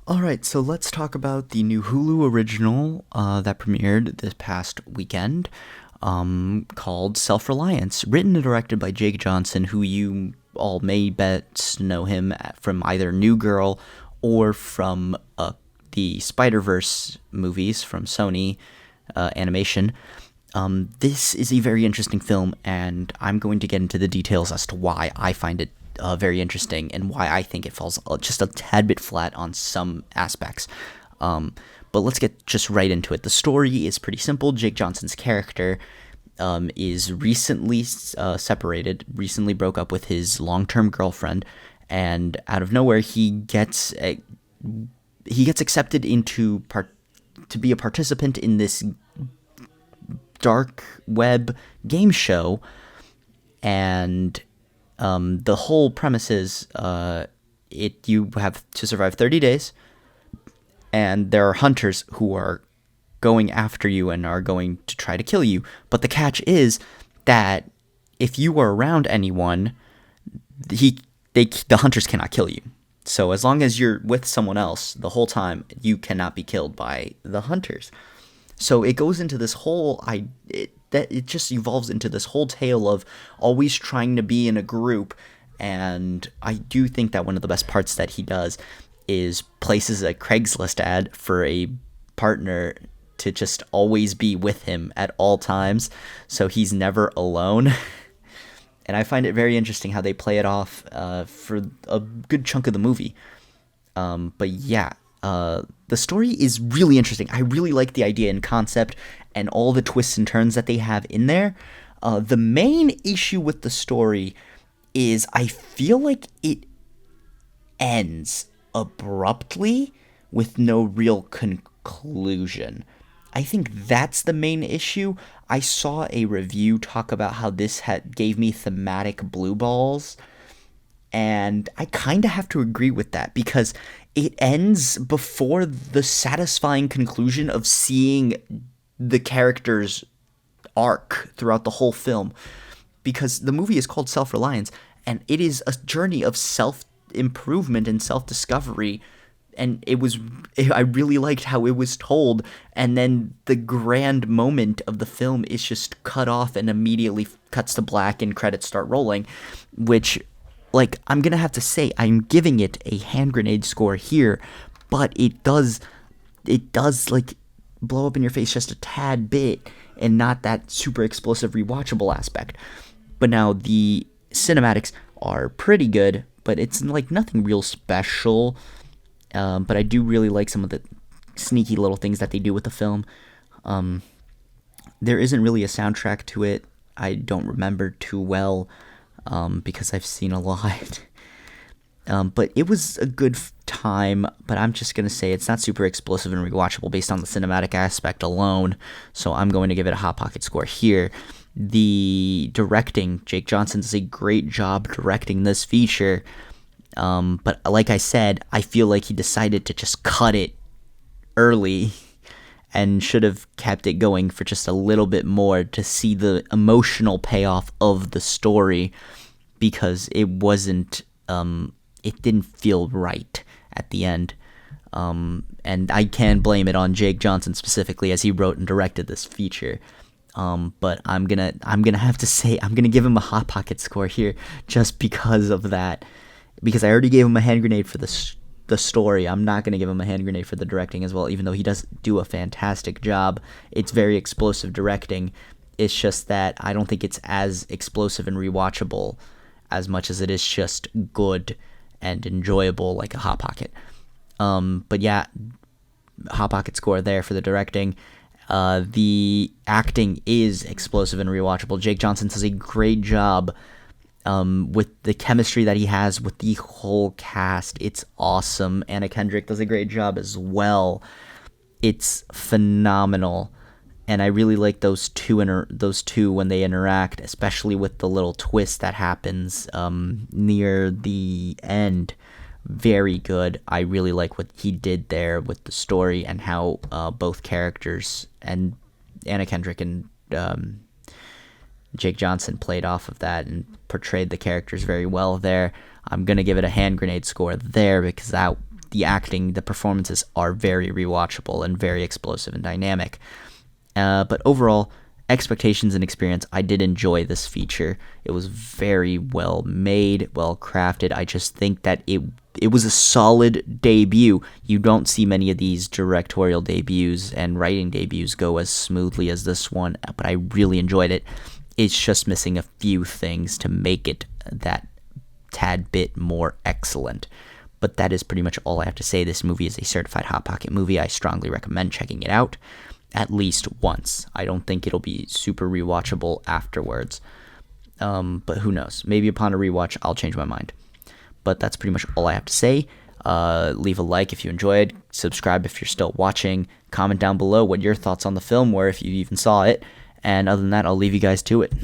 All right, so let's talk about the new Hulu original that premiered this past weekend, called Self Reliance, written and directed by Jake Johnson, who you all may bet know him from either New Girl or from the Spider Verse movies from Sony Animation. This is a very interesting film, and I'm going to get into the details as to why I find it very interesting and why I think it falls just a tad bit flat on some aspects. But let's get just right into it. The story is pretty simple. Jake Johnson's character is recently separated, recently broke up with his long-term girlfriend, and out of nowhere he gets accepted to be a participant in this dark web game show, and the whole premise is you have to survive 30 days, and there are hunters who are going after you and are going to try to kill you. But the catch is that if you are around anyone, the hunters cannot kill you. So as long as you're with someone else the whole time, you cannot be killed by the hunters. So it goes into this it just evolves into this whole tale of always trying to be in a group. And I do think that one of the best parts that he does is places a Craigslist ad for a partner to just always be with him at all times, so he's never alone. And I find it very interesting how they play it off for a good chunk of the movie. But yeah, the story is really interesting. I really like the idea and concept and all the twists and turns that they have in there. The main issue with the story is I feel like it ends abruptly with no real conclusion. I think that's the main issue. I saw a review talk about how this gave me thematic blue balls, and I kind of have to agree with that because it ends before the satisfying conclusion of seeing the character's arc throughout the whole film. Because the movie is called Self Reliance, and it is a journey of self improvement and self discovery. And I really liked how it was told. And then the grand moment of the film is just cut off and immediately cuts to black and credits start rolling, which, like, I'm gonna have to say I'm giving it a hand grenade score here, but it does like blow up in your face just a tad bit and not that super explosive rewatchable aspect. But now the cinematics are pretty good, but it's like nothing real special. But I do really like some of the sneaky little things that they do with the film. There isn't really a soundtrack to it. I don't remember too well because I've seen a lot. But it was a good time, but I'm just going to say it's not super explosive and rewatchable based on the cinematic aspect alone, so I'm going to give it a Hot Pocket score here. The directing, Jake Johnson does a great job directing this feature, but like I said, I feel like he decided to just cut it early and should have kept it going for just a little bit more to see the emotional payoff of the story, because it didn't feel right at the end. And I can blame it on Jake Johnson specifically, as he wrote and directed this feature. But I'm gonna have to say I'm gonna give him a Hot Pocket score here just because of that. Because I already gave him a hand grenade for the story. I'm not gonna give him a hand grenade for the directing as well, even though he does do a fantastic job. It's very explosive directing. It's just that I don't think it's as explosive and rewatchable as much as it is just good and enjoyable like a Hot Pocket. But yeah, Hot Pocket score there for the directing. The acting is explosive and rewatchable. Jake Johnson does a great job with the chemistry that he has with the whole cast. It's awesome. Anna Kendrick does a great job as well. It's phenomenal. And I really like those two when they interact, especially with the little twist that happens near the end. Very good. I really like what he did there with the story and how both characters and Anna Kendrick and Jake Johnson played off of that and portrayed the characters very well there. I'm gonna give it a hand grenade score there because the acting, the performances are very rewatchable and very explosive and dynamic. But overall, expectations and experience, I did enjoy this feature. It was very well made, well crafted. I just think that it was a solid debut. You don't see many of these directorial debuts and writing debuts go as smoothly as this one, but I really enjoyed it. It's just missing a few things to make it that tad bit more excellent. But that is pretty much all I have to say. This movie is a certified Hot Pocket movie. I strongly recommend checking it out at least once. I don't think it'll be super rewatchable afterwards. But who knows? Maybe upon a rewatch, I'll change my mind. But that's pretty much all I have to say. Leave a like if you enjoyed. Subscribe if you're still watching. Comment down below what your thoughts on the film were if you even saw it. And other than that, I'll leave you guys to it.